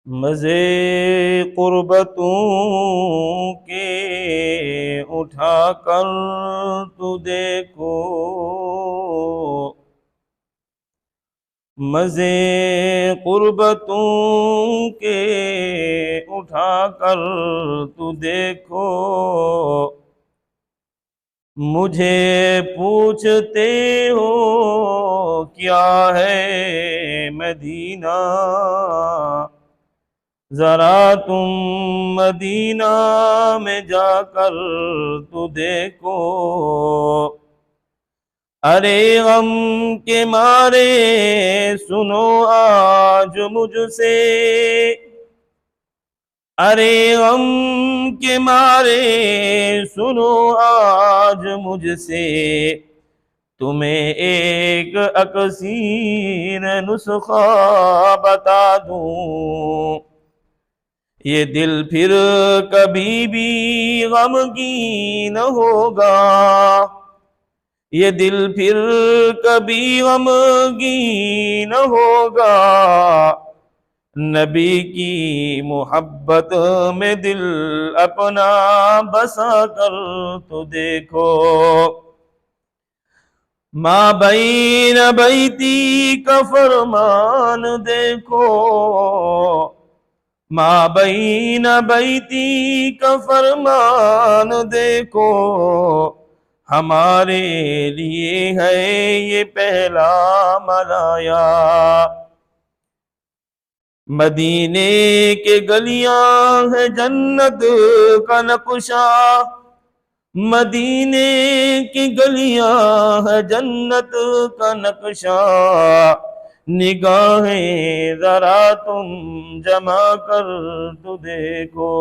मज़े क़ुर्बतों के उठा कर तू देखो, मज़े क़ुर्बतों के उठा कर तू देखो। मुझे पूछते हो क्या है मदीना, ज़रा तुम मदीना में जाकर तो देखो। अरे गम के मारे सुनो आज मुझसे, अरे गम के मारे सुनो आज मुझसे। तुम्हें एक अक्सीर नुस्खा बता दूं, ये दिल फिर कभी भी गमगीन होगा, ये दिल फिर कभी गमगीन होगा। नबी की मोहब्बत में दिल अपना बसा कर तो देखो। माँ बैन बैती का फरमान देखो, माँ बैन बैती का फरमान देखो। हमारे लिए है ये पहला मनाया। मदीने के गलियां है जन्नत का नक्शा, मदीने की गलियां है जन्नत का नक्शा। निगाहें जरा तुम जमा कर तो देखो।